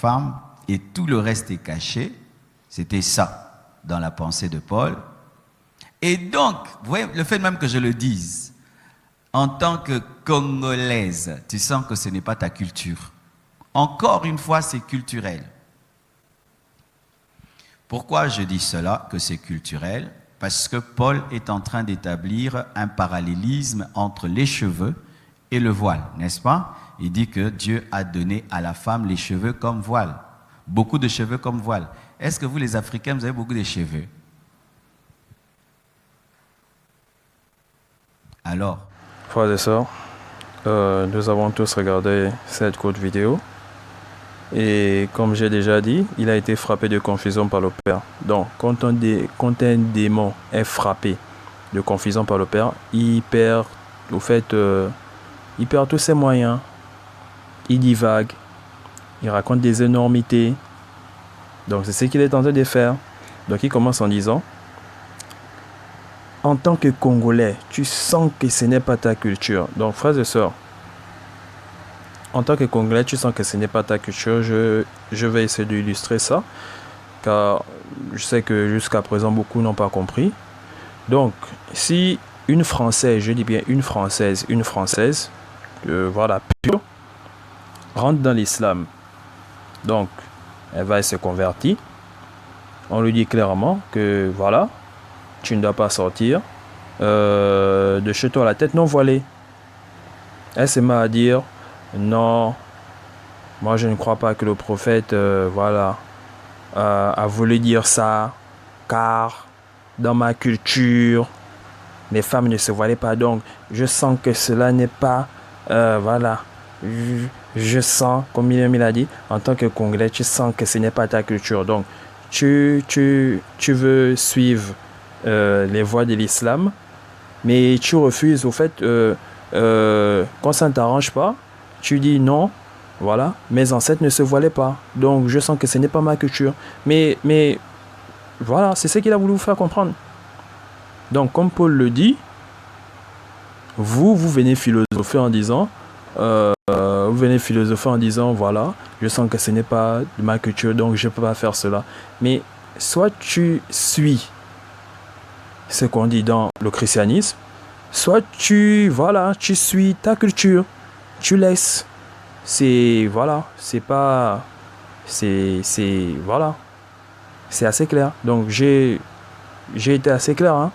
femme et tout le reste est caché. C'était ça dans la pensée de Paul. Et donc, vous voyez, le fait même que je le dise, en tant que Congolaise, tu sens que ce n'est pas ta culture. Encore une fois, c'est culturel. Pourquoi je dis cela, que c'est culturel? Parce que Paul est en train d'établir un parallélisme entre les cheveux et le voile, n'est-ce pas? Il dit que Dieu a donné à la femme les cheveux comme voile. Beaucoup de cheveux comme voile. Est-ce que vous, les Africains, vous avez beaucoup de cheveux? Alors? Frères et sœurs, nous avons tous regardé cette courte vidéo. Et comme j'ai déjà dit, il a été frappé de confusion par le Père. Donc, quand un démon est frappé de confusion par le Père, il perd, il perd tous ses moyens. Il divague, il raconte des énormités. Donc, c'est ce qu'il est en train de faire. Donc, il commence en disant, en tant que Congolais, tu sens que ce n'est pas ta culture. Donc, frères et sœurs, en tant que Congolais, tu sens que ce n'est pas ta culture. Je vais essayer d'illustrer ça, car je sais que jusqu'à présent, beaucoup n'ont pas compris. Donc, si une Française, je dis bien une Française, voilà, pure, rentre dans l'islam, donc, elle va se convertir. On lui dit clairement que, voilà, tu ne dois pas sortir de chez toi la tête non voilée. Elle se met à dire, non, moi je ne crois pas que le prophète a voulu dire ça, car dans ma culture, les femmes ne se voilaient pas. Donc, je sens que cela n'est pas, voilà, je sens, comme il a dit, en tant que Congolais, tu sens que ce n'est pas ta culture. Donc, tu veux suivre les voies de l'islam, mais tu refuses, au fait, quand ça ne t'arrange pas, tu dis non, voilà, mes ancêtres ne se voilaient pas, donc je sens que ce n'est pas ma culture. Mais voilà, c'est ce qu'il a voulu vous faire comprendre. Donc, comme Paul le dit, vous venez philosopher en disant, voilà, je sens que ce n'est pas de ma culture, donc je ne peux pas faire cela. Mais soit tu suis ce qu'on dit dans le christianisme, soit tu suis ta culture, tu laisses. Voilà, c'est assez clair. Donc j'ai été assez clair, hein.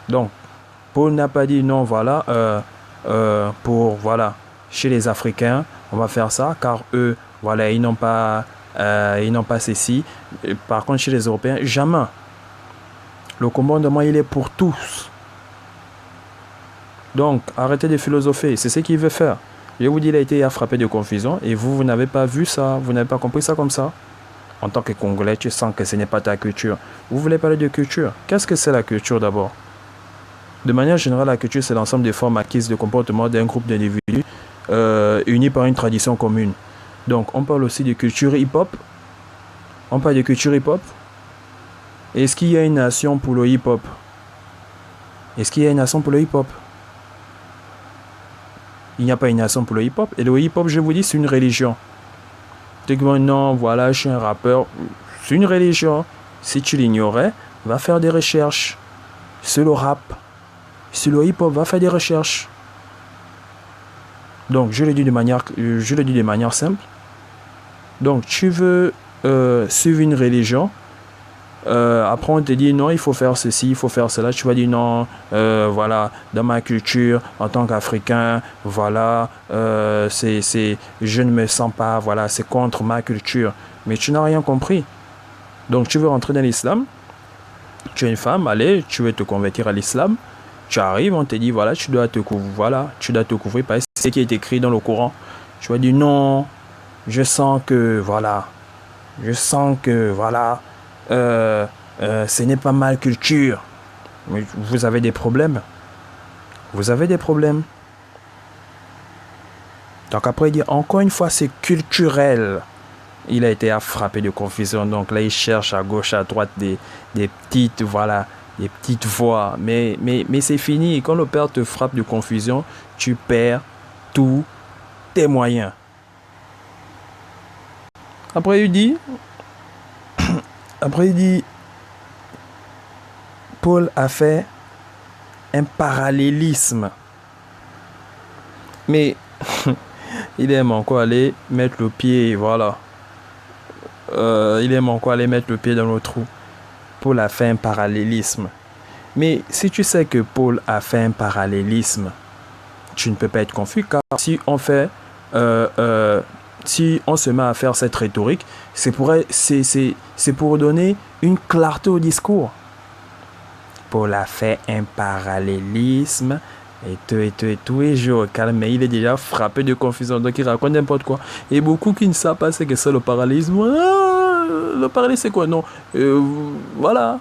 Donc Paul n'a pas dit non, voilà, chez les Africains, on va faire ça, car eux, voilà, ils n'ont pas ceci. Par contre, chez les Européens, jamais. Le commandement, il est pour tous. Donc, arrêtez de philosopher. C'est ce qu'il veut faire. Je vous dis, il a été frappé de confusion et vous n'avez pas vu ça. Vous n'avez pas compris ça comme ça. En tant que Congolais, tu sens que ce n'est pas ta culture. Vous voulez parler de culture. Qu'est-ce que c'est la culture d'abord? De manière générale, la culture, c'est l'ensemble des formes acquises de comportement d'un groupe d'individus unis par une tradition commune. Donc, on parle aussi de culture hip-hop. On parle de culture hip-hop. Est-ce qu'il y a une nation pour le hip-hop? Est-ce qu'il y a une nation pour le hip-hop? Il n'y a pas une nation pour le hip-hop. Et le hip-hop, je vous dis, c'est une religion. Non, voilà, je suis un rappeur. C'est une religion. Si tu l'ignorais, va faire des recherches. C'est le rap. C'est le hip-hop, va faire des recherches. Donc, je le dis de manière simple. Donc, tu veux suivre une religion. Après on te dit non, il faut faire ceci, il faut faire cela. Tu vas dire non, voilà, dans ma culture en tant qu'Africain, voilà, je ne me sens pas, voilà, c'est contre ma culture. Mais tu n'as rien compris. Donc tu veux rentrer dans l'islam, tu es une femme, allez, tu veux te convertir à l'islam, tu arrives, on te dit voilà, tu dois te couvrir par ce qui est écrit dans le Coran. Tu vas dire non, je sens que voilà, ce n'est pas ma culture. Mais vous avez des problèmes. Donc après, il dit encore une fois, c'est culturel. Il a été frappé de confusion. Donc là, il cherche à gauche, à droite des petites voix. Mais c'est fini. Quand le Père te frappe de confusion, tu perds tous tes moyens. Après, il dit, Paul a fait un parallélisme. Mais il aime encore aller mettre le pied, voilà. Il aime encore aller mettre le pied dans le trou. Paul a fait un parallélisme. Mais si tu sais que Paul a fait un parallélisme, tu ne peux pas être confus, car si on fait, si on se met à faire cette rhétorique, c'est pour donner une clarté au discours. Paul a fait un parallélisme et tous les jours, calme, mais il est déjà frappé de confusion, donc il raconte n'importe quoi. Et beaucoup qui ne savent pas ce que c'est le parallélisme. Le parallélisme c'est quoi? Non, voilà.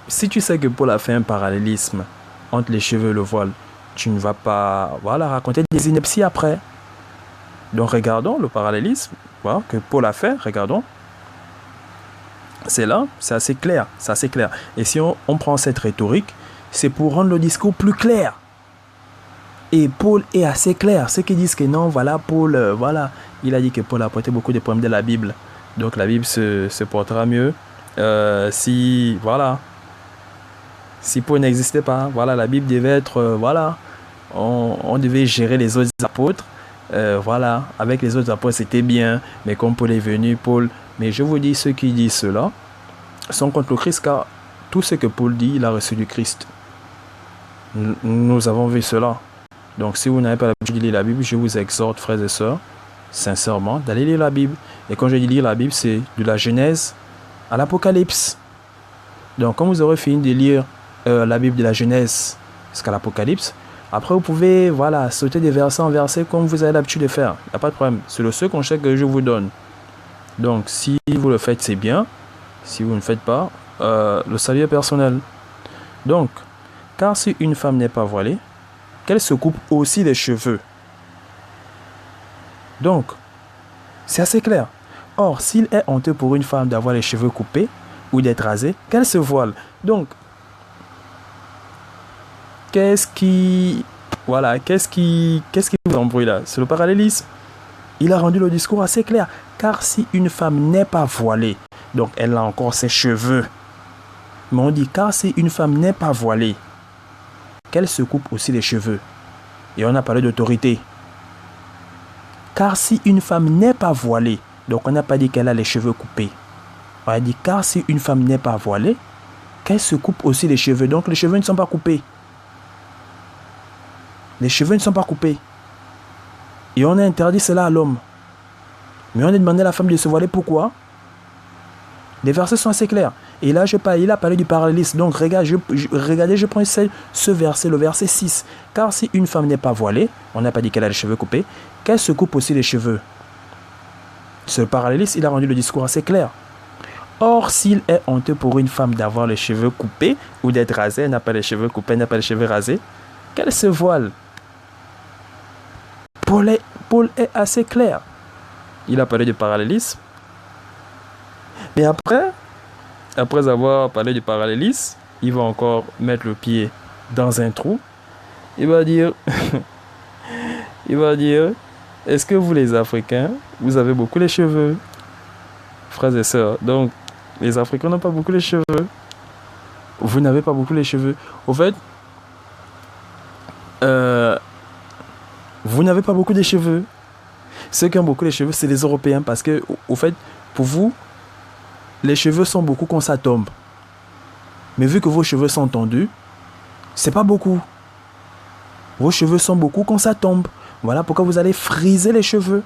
Si tu sais que Paul a fait un parallélisme entre les cheveux et le voile, tu ne vas pas, voilà, raconter des inepties après. Donc regardons le parallélisme, voilà, que Paul a fait, regardons. C'est là, c'est assez clair, c'est assez clair. Et si on prend cette rhétorique, c'est pour rendre le discours plus clair. Et Paul est assez clair. Ceux qui disent que non, voilà, Paul, voilà, il a dit que Paul a apporté beaucoup de problèmes de la Bible. Donc la Bible se portera mieux si, voilà, si Paul n'existait pas. Voilà, la Bible devait être, voilà, on devait gérer les autres apôtres. Voilà, avec les autres apôtres, c'était bien. Mais comme Paul est venu, mais je vous dis, ceux qui disent cela sont contre le Christ, car tout ce que Paul dit, il a reçu du Christ. Nous avons vu cela. Donc si vous n'avez pas l'habitude de lire la Bible, je vous exhorte, frères et sœurs, sincèrement, d'aller lire la Bible. Et quand je dis lire la Bible, c'est de la Genèse à l'Apocalypse. Donc quand vous aurez fini de lire la Bible de la Genèse jusqu'à l'Apocalypse, après vous pouvez, voilà, sauter des versets en versets comme vous avez l'habitude de faire. Il n'y a pas de problème. C'est le seul conseil que je vous donne. Donc si vous le faites, c'est bien. Si vous ne faites pas, le salut est personnel. Donc, car si une femme n'est pas voilée, qu'elle se coupe aussi les cheveux. Donc, c'est assez clair. Or, s'il est honteux pour une femme d'avoir les cheveux coupés ou d'être rasée, qu'elle se voile. Donc, qu'est-ce qui vous embrouille là? C'est le parallélisme. Il a rendu le discours assez clair. Car si une femme n'est pas voilée, donc elle a encore ses cheveux. Mais on dit, car si une femme n'est pas voilée, qu'elle se coupe aussi les cheveux. Et on a parlé d'autorité. Car si une femme n'est pas voilée, donc on n'a pas dit qu'elle a les cheveux coupés. On a dit, car si une femme n'est pas voilée, qu'elle se coupe aussi les cheveux. Donc les cheveux ne sont pas coupés. Les cheveux ne sont pas coupés. Et on a interdit cela à l'homme. Mais on a demandé à la femme de se voiler. Pourquoi? Les versets sont assez clairs. Et là, il a parlé du parallélisme. Donc, regardez, je prends ce verset, le verset 6. Car si une femme n'est pas voilée, on n'a pas dit qu'elle a les cheveux coupés, qu'elle se coupe aussi les cheveux. Ce parallélisme, il a rendu le discours assez clair. Or, s'il est honteux pour une femme d'avoir les cheveux coupés ou d'être rasée, elle n'a pas les cheveux coupés, elle n'a pas les cheveux rasés, qu'elle se voile. Paul est assez clair. Il a parlé du parallélisme. Mais après avoir parlé du parallélisme, il va encore mettre le pied dans un trou. Il va dire, est-ce que vous les Africains, vous avez beaucoup les cheveux? Frères et sœurs, donc les Africains n'ont pas beaucoup les cheveux. Vous n'avez pas beaucoup les cheveux. Au fait, vous n'avez pas beaucoup de cheveux. Ceux qui ont beaucoup les cheveux, c'est les Européens, parce que, au fait, pour vous, les cheveux sont beaucoup quand ça tombe. Mais vu que vos cheveux sont tendus, c'est pas beaucoup. Vos cheveux sont beaucoup quand ça tombe. Voilà pourquoi vous allez friser les cheveux.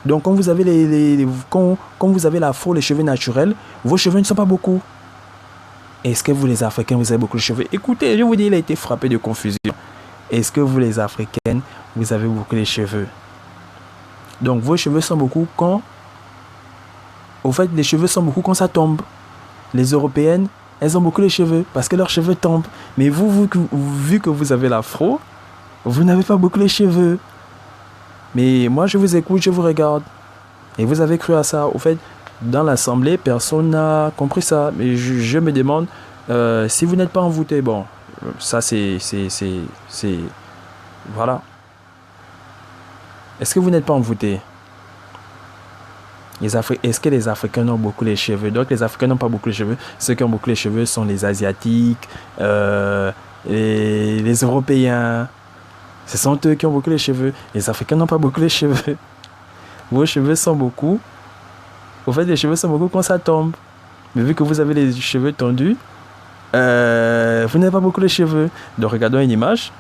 Donc quand vous avez quand vous avez l'afro, les cheveux naturels, vos cheveux ne sont pas beaucoup. Est-ce que vous les Africains, vous avez beaucoup de cheveux? Écoutez, je vous dis, il a été frappé de confusion. Est-ce que vous les Africaines, vous avez beaucoup de cheveux? Donc vos cheveux sont beaucoup quand... Au fait, les cheveux sont beaucoup quand ça tombe. Les Européennes, elles ont beaucoup de cheveux parce que leurs cheveux tombent. Mais vu que vous avez l'afro, vous n'avez pas beaucoup de cheveux. Mais moi, je vous écoute, je vous regarde. Et vous avez cru à ça. Au fait, dans l'assemblée, personne n'a compris ça. Mais je me demande, si vous n'êtes pas envoûté, bon, ça c'est... Voilà. Est-ce que vous n'êtes pas envoûté? Est-ce que les Africains ont beaucoup les cheveux? Donc les Africains n'ont pas beaucoup les cheveux. Ceux qui ont beaucoup les cheveux sont les Asiatiques, et les Européens. Ce sont eux qui ont beaucoup les cheveux. Les Africains n'ont pas beaucoup les cheveux. Vos cheveux sont beaucoup. Au fait, les cheveux sont beaucoup quand ça tombe. Mais vu que vous avez les cheveux tendus, vous n'avez pas beaucoup les cheveux. Donc regardons une image.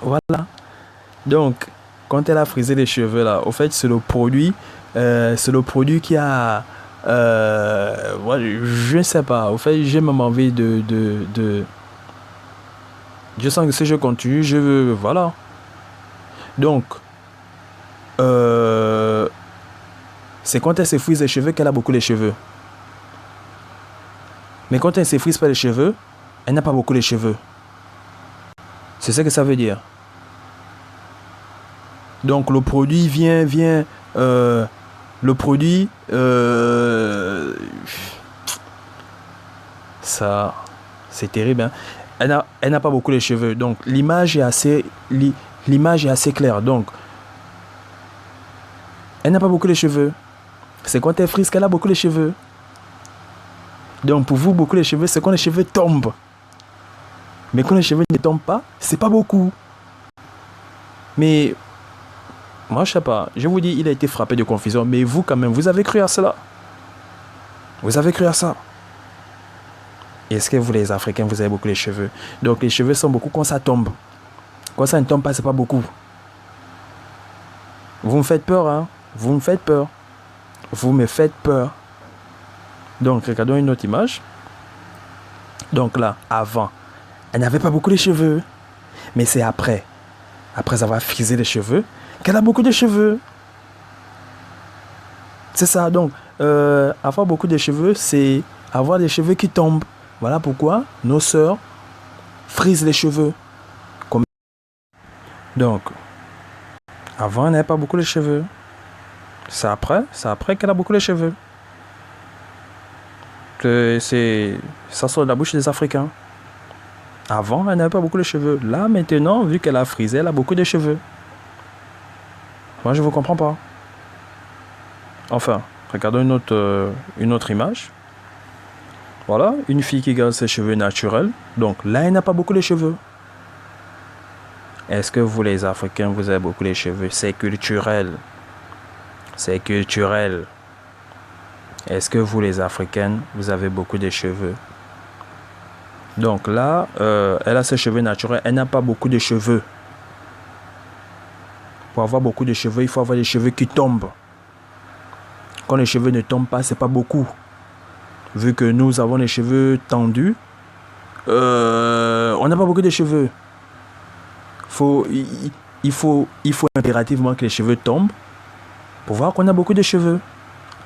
Voilà. Donc, quand elle a frisé les cheveux là, au fait, c'est le produit qui a, je ne sais pas. Au fait, j'ai même envie je sens que si je continue, je veux, voilà. Donc, c'est quand elle se frise les cheveux qu'elle a beaucoup les cheveux. Mais quand elle ne se frise pas les cheveux, elle n'a pas beaucoup les cheveux. C'est ce que ça veut dire. Donc le produit ça, c'est terrible, hein. Elle n'a pas beaucoup les cheveux. Donc l'image est assez claire. Donc elle n'a pas beaucoup les cheveux. C'est quand elle frise qu'elle a beaucoup les cheveux. Donc pour vous, beaucoup les cheveux, c'est quand les cheveux tombent. Mais quand les cheveux ne tombent pas, c'est pas beaucoup. Mais moi, je sais pas. Je vous dis, il a été frappé de confusion. Mais vous, quand même, vous avez cru à cela. Vous avez cru à ça. Est-ce que vous, les Africains, vous avez beaucoup les cheveux? Donc les cheveux sont beaucoup quand ça tombe. Quand ça ne tombe pas, c'est pas beaucoup. Vous me faites peur, hein? Vous me faites peur. Vous me faites peur. Donc, regardons une autre image. Donc là, avant, elle n'avait pas beaucoup de cheveux. Mais c'est après avoir frisé les cheveux, qu'elle a beaucoup de cheveux. C'est ça. Donc, avoir beaucoup de cheveux, c'est avoir des cheveux qui tombent. Voilà pourquoi nos sœurs frisent les cheveux. Donc, avant, elle n'avait pas beaucoup de cheveux. C'est après qu'elle a beaucoup de cheveux. Ça sort de la bouche des Africains. Avant, elle n'avait pas beaucoup de cheveux. Là, maintenant, vu qu'elle a frisé, elle a beaucoup de cheveux. Moi, je ne vous comprends pas. Enfin, regardons une autre image. Voilà, une fille qui garde ses cheveux naturels. Donc là, elle n'a pas beaucoup de cheveux. Est-ce que vous, les Africains, vous avez beaucoup de cheveux? C'est culturel. C'est culturel. Est-ce que vous, les Africaines, vous avez beaucoup de cheveux? Donc là, elle a ses cheveux naturels. Elle n'a pas beaucoup de cheveux. Pour avoir beaucoup de cheveux, il faut avoir des cheveux qui tombent. Quand les cheveux ne tombent pas, c'est pas beaucoup. Vu que nous avons les cheveux tendus, on n'a pas beaucoup de cheveux. Il faut impérativement que les cheveux tombent pour voir qu'on a beaucoup de cheveux.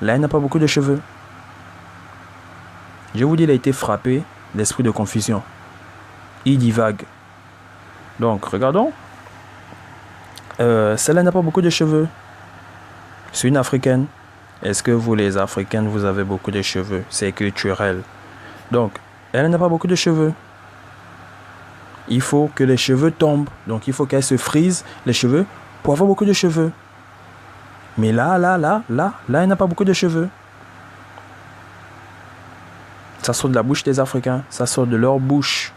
Là, elle n'a pas beaucoup de cheveux. Je vous dis, il a été frappé d'esprit de confusion. Il divague. Donc, regardons. Celle-là n'a pas beaucoup de cheveux. C'est une Africaine. Est-ce que vous, les Africaines, vous avez beaucoup de cheveux? C'est culturel. Donc, elle n'a pas beaucoup de cheveux. Il faut que les cheveux tombent. Donc, il faut qu'elle se frise les cheveux pour avoir beaucoup de cheveux. Mais là, elle n'a pas beaucoup de cheveux. Ça sort de la bouche des Africains. Ça sort de leur bouche.